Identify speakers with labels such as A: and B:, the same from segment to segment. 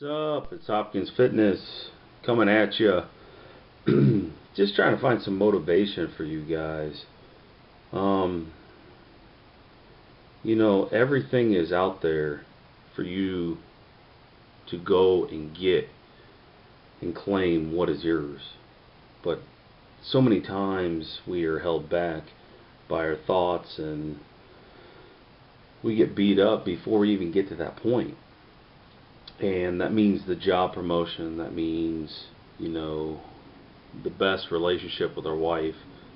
A: up? It's Hopkins Fitness coming at you. Just trying to find some motivation for you guys. Um, everything is out there for you to go and get and claim what is yours. But so many times we are held back by our thoughts and we get beat up before we even get to that point. And that means the job promotion, that means, the best relationship with our wife,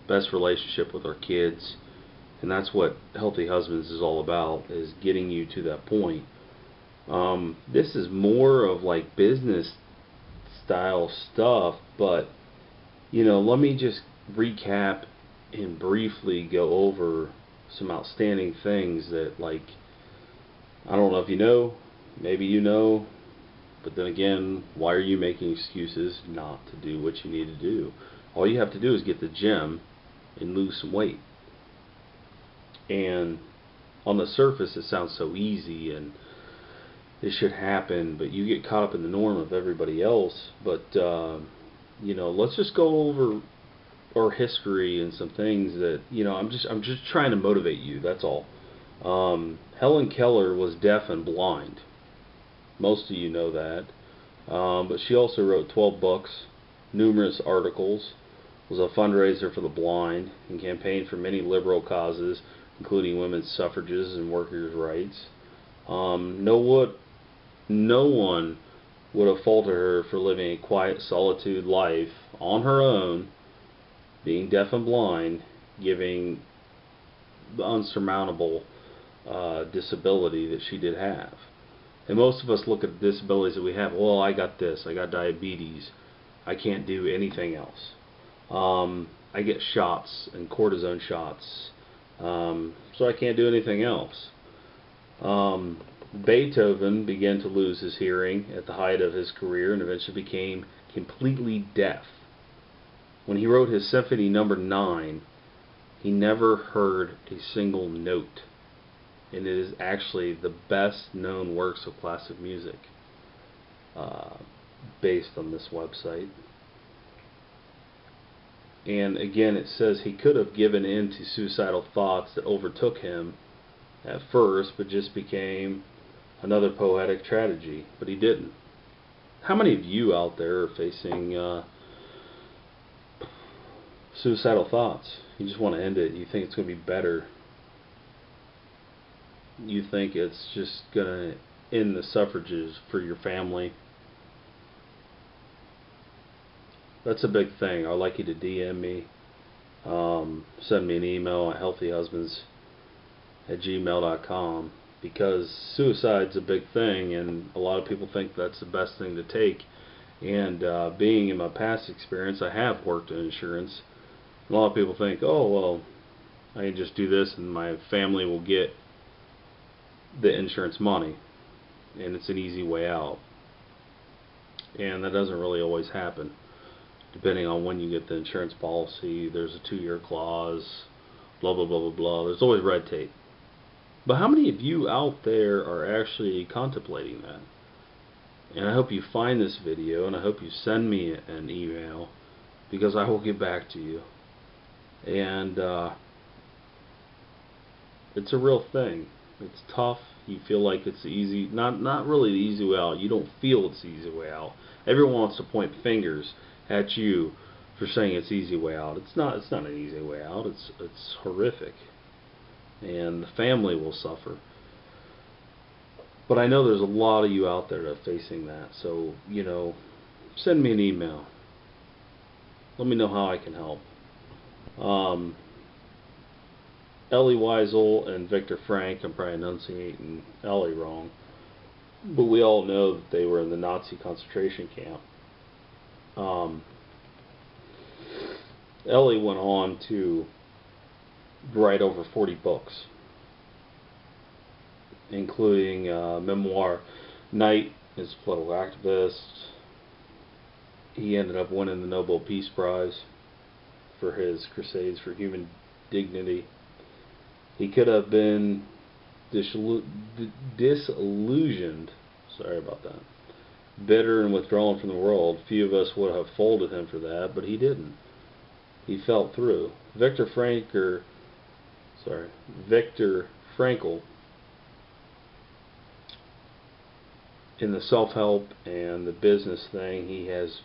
A: best relationship with our kids. And that's what Healthy Husbands is all about, is getting you to that point. This is more of like business style stuff, but let me just recap and briefly go over some outstanding things that, like, I don't know if you know, maybe you know, but then again, why are you making excuses not to do what you need to do? All you have to do is get to the gym and lose some weight. And on the surface it sounds so easy and it should happen, but you get caught up in the norm of everybody else. But let's just go over our history and some things that I'm just trying to motivate you. That's all. Helen Keller was deaf and blind. Most of you know that. But she also wrote 12 books, numerous articles, was a fundraiser for the blind, and campaigned for many liberal causes, including women's suffrages and workers' rights. No one would have faulted her for living a quiet solitude life on her own, being deaf and blind, giving the unsurmountable disability that she did have. And most of us look at the disabilities that we have. Well, I got this. I got diabetes. I can't do anything else. I get shots and cortisone shots. So I can't do anything else. Beethoven began to lose his hearing at the height of his career and eventually became completely deaf. When he wrote his Symphony No. 9, he never heard a single note. And it is actually the best known works of classic music based on this website. And again, it says he could have given in to suicidal thoughts that overtook him at first, but just became another poetic tragedy. But he didn't. How many of you out there are facing suicidal thoughts? You just want to end it. You think it's going to be better. You think it's just going to end the suffrages for your family. That's a big thing. I'd like you to DM me. Send me an email at healthyhusbands@gmail.com, because suicide's a big thing and a lot of people think that's the best thing to take. And being in my past experience, I have worked in insurance. A lot of people think, oh, well, I can just do this and my family will get the insurance money and it's an easy way out. And that doesn't really always happen. Depending on when you get the insurance policy, there's a 2-year clause, blah blah blah blah blah. There's always red tape. But how many of you out there are actually contemplating that? And I hope you find this video and I hope you send me an email, because I will get back to you. And it's a real thing. It's tough. You feel like it's the easy, not really the easy way out. You don't feel it's the easy way out. Everyone wants to point fingers at you for saying it's the easy way out. It's not an easy way out. It's horrific. And the family will suffer. But I know there's a lot of you out there that are facing that. So, send me an email. Let me know how I can help. Elie Wiesel and Viktor Frankl, I'm probably enunciating Elie wrong, but we all know that they were in the Nazi concentration camp. Elie went on to write over 40 books, including memoir. Knight is a political activist. He ended up winning the Nobel Peace Prize for his crusades for human dignity. He could have been disillusioned, sorry about that, bitter and withdrawn from the world. Few of us would have folded him for that, but he didn't. He felt through. Viktor Frankl, in the self-help and the business thing, he's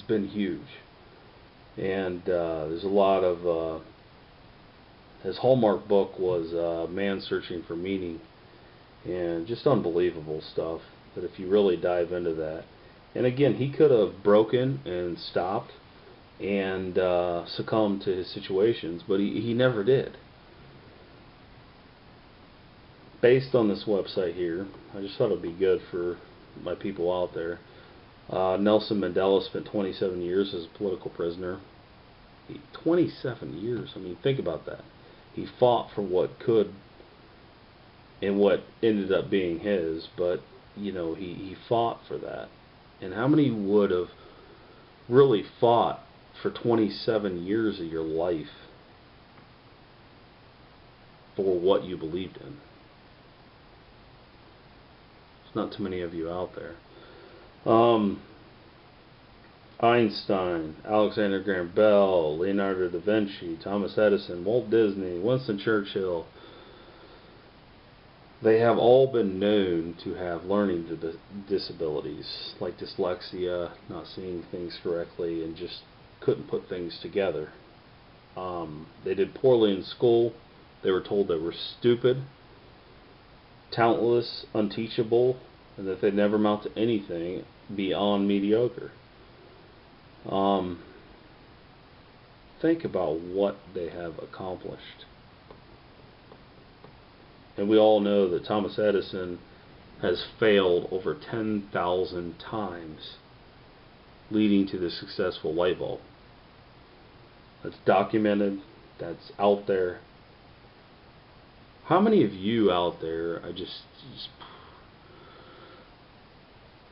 A: been huge. And there's a lot of his hallmark book was Man Searching for Meaning, and just unbelievable stuff that if you really dive into that. And again, he could have broken and stopped and succumbed to his situations, but he never did. Based on this website here, I just thought it would be good for my people out there. Nelson Mandela spent 27 years as a political prisoner. 27 years. I mean, think about that. He fought for what could and what ended up being his, but you know, he fought for that. And how many would have really fought for 27 years of your life for what you believed in? There's not too many of you out there. Einstein, Alexander Graham Bell, Leonardo da Vinci, Thomas Edison, Walt Disney, Winston Churchill, they have all been known to have learning disabilities, like dyslexia, not seeing things correctly, and just couldn't put things together. They did poorly in school. They were told they were stupid, talentless, unteachable, and that they'd never amount to anything beyond mediocre. Think about what they have accomplished. And we all know that Thomas Edison has failed over 10,000 times, leading to the successful light bulb. That's documented, that's out there. How many of you out there,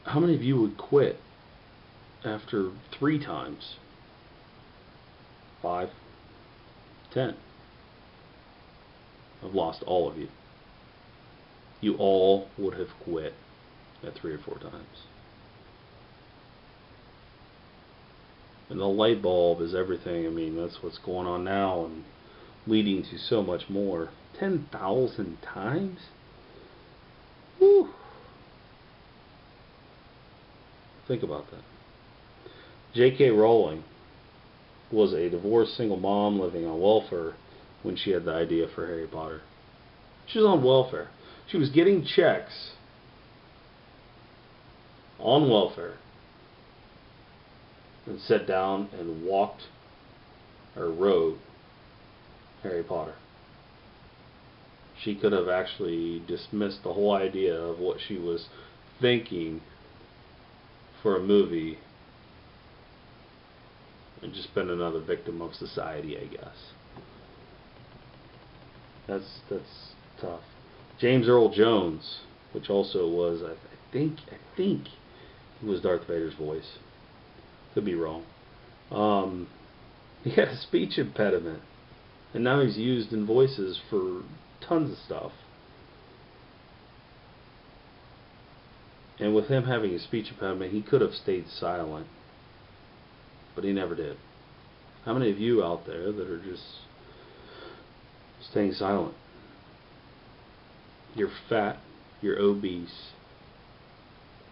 A: how many of you would quit after 3 times? 5? 10? I've lost all of you. You all would have quit at 3 or 4 times. And the light bulb is everything. I mean, that's what's going on now and leading to so much more. 10,000 times? Whew. Think about that. J.K. Rowling was a divorced single mom living on welfare when she had the idea for Harry Potter. She was on welfare. She was getting checks on welfare and sat down and walked or wrote Harry Potter. She could have actually dismissed the whole idea of what she was thinking for a movie and just been another victim of society, I guess. That's tough. James Earl Jones, which also was, I think he was Darth Vader's voice. Could be wrong. He had a speech impediment, and now he's used in voices for tons of stuff. And with him having a speech impediment, he could have stayed silent, but he never did. How many of you out there that are just staying silent? You're fat, you're obese,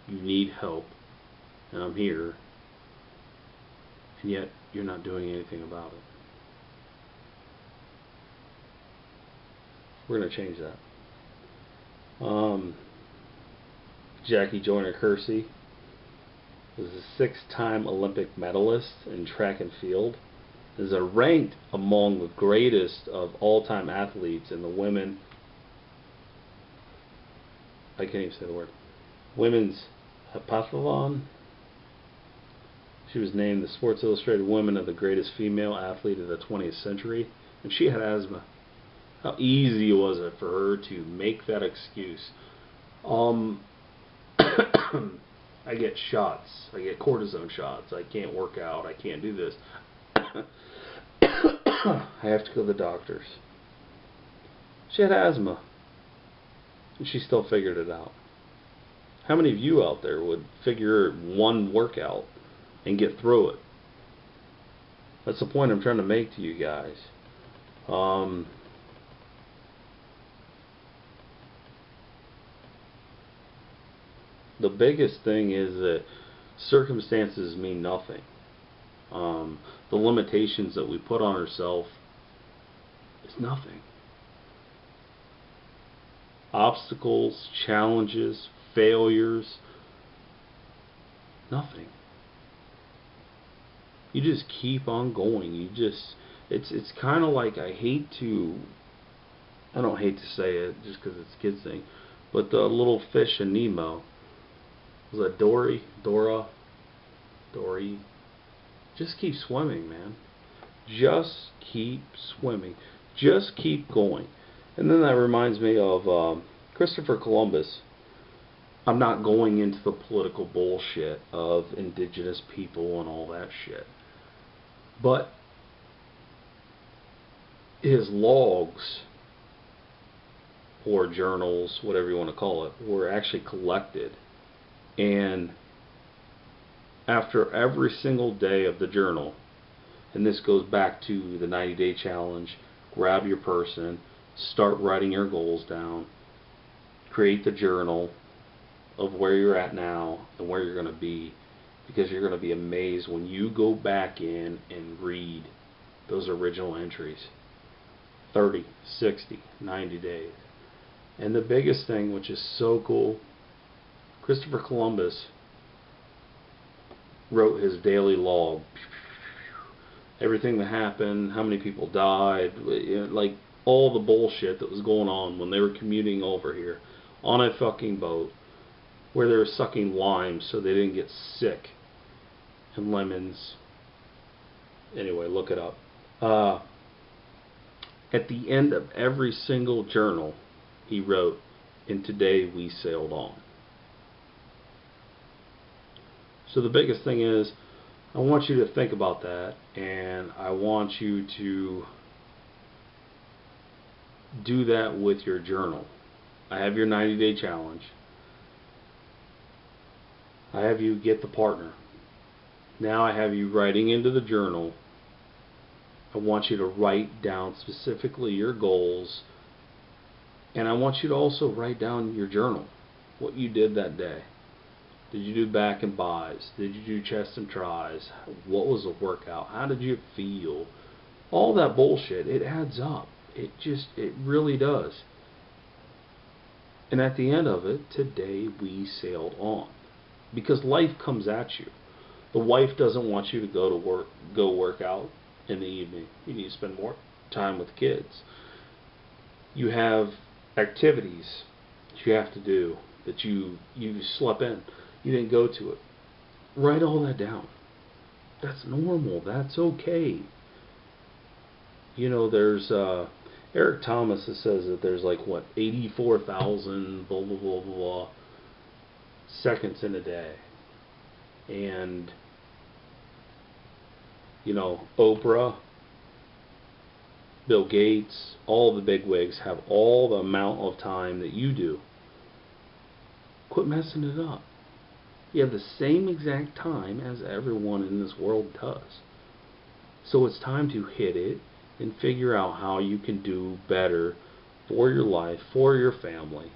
A: you need help, and I'm here, and yet you're not doing anything about it. We're going to change that. Jackie Joyner-Kersee was a 6-time Olympic medalist in track and field. Is ranked among the greatest of all-time athletes in the women. I can't even say the word. Women's heptathlon. She was named the Sports Illustrated Woman of the greatest female athlete of the 20th century, and she had asthma. How easy was it for her to make that excuse? I get shots. I get cortisone shots. I can't work out. I can't do this. I have to go to the doctors. She had asthma, and she still figured it out. How many of you out there would figure one workout and get through it? That's the point I'm trying to make to you guys. The biggest thing is that circumstances mean nothing. The limitations that we put on ourselves is nothing. Obstacles, challenges, failures, nothing. You just keep on going. It's kind of like, I don't hate to say it just because it's a kid's thing, but the little fish in Nemo, was that Dory? Just keep swimming, man. Just keep swimming. Just keep going. And then that reminds me of Christopher Columbus. I'm not going into the political bullshit of indigenous people and all that shit. But his logs, or journals, whatever you want to call it, were actually collected. And after every single day of the journal, and this goes back to the 90-day challenge, grab your person, start writing your goals down, create the journal of where you're at now and where you're going to be, because you're going to be amazed when you go back in and read those original entries. 30, 60, 90 days. And the biggest thing, which is so cool, Christopher Columbus wrote his daily log. Everything that happened, how many people died, like all the bullshit that was going on when they were commuting over here on a fucking boat where they were sucking limes so they didn't get sick, and lemons. Anyway, look it up. At the end of every single journal, he wrote, "And today we sailed on." So the biggest thing is, I want you to think about that, and I want you to do that with your journal. I have your 90-day challenge. I have you get the partner. Now I have you writing into the journal. I want you to write down specifically your goals, and I want you to also write down your journal, what you did that day. Did you do back and buys? Did you do chest and tries? What was the workout? How did you feel? All that bullshit, it adds up. It really does. And at the end of it, today we sailed on. Because life comes at you. The wife doesn't want you to go work out in the evening. You need to spend more time with kids. You have activities that you have to do that you slept in. You didn't go to it. Write all that down. That's normal. That's okay. You know, there's Eric Thomas that says that there's like, what, 84,000 blah blah blah blah seconds in a day. And you know, Oprah, Bill Gates, all the bigwigs have all the amount of time that you do. Quit messing it up. You have the same exact time as everyone in this world does. So it's time to hit it and figure out how you can do better for your life, for your family.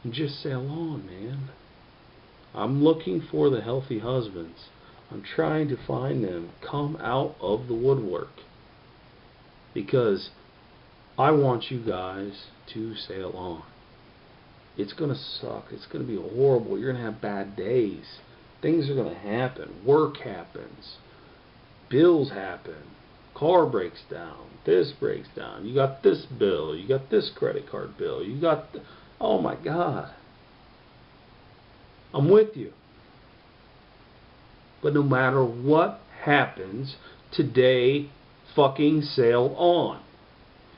A: And just sail on, man. I'm looking for the healthy husbands. I'm trying to find them. Come out of the woodwork. Because I want you guys to sail on. It's going to suck. It's going to be horrible. You're going to have bad days. Things are going to happen. Work happens. Bills happen. Car breaks down. This breaks down. You got this bill. You got this credit card bill. You got... Oh my God. I'm with you. But no matter what happens, today fucking sail on.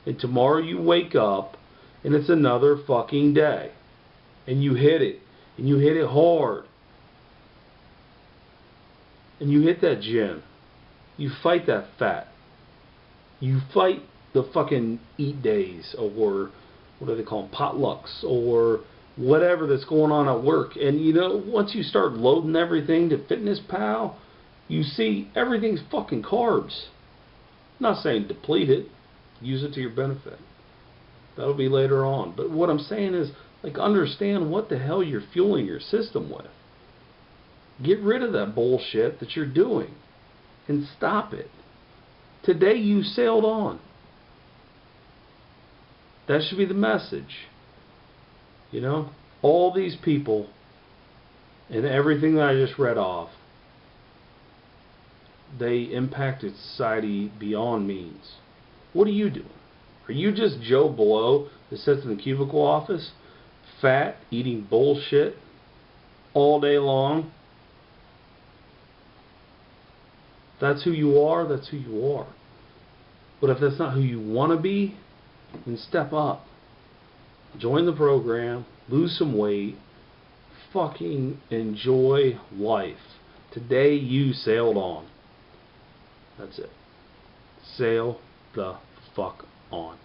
A: And tomorrow you wake up and it's another fucking day. And you hit it. And you hit it hard. And you hit that gym. You fight that fat. You fight the fucking eat days or what do they call them, potlucks or whatever that's going on at work. And you know, once you start loading everything to Fitness Pal, you see everything's fucking carbs. I'm not saying deplete it, use it to your benefit. That'll be later on. But what I'm saying is, like, understand what the hell you're fueling your system with. Get rid of that bullshit that you're doing and stop it. Today you sailed on. That should be the message. You know, all these people and everything that I just read off, they impacted society beyond means. What are you doing? Are you just Joe Blow that sits in the cubicle office, fat, eating bullshit all day long? That's who you are, that's who you are. But if that's not who you want to be, then step up. Join the program, lose some weight, fucking enjoy life. Today you sailed on. That's it. Sail the fuck on.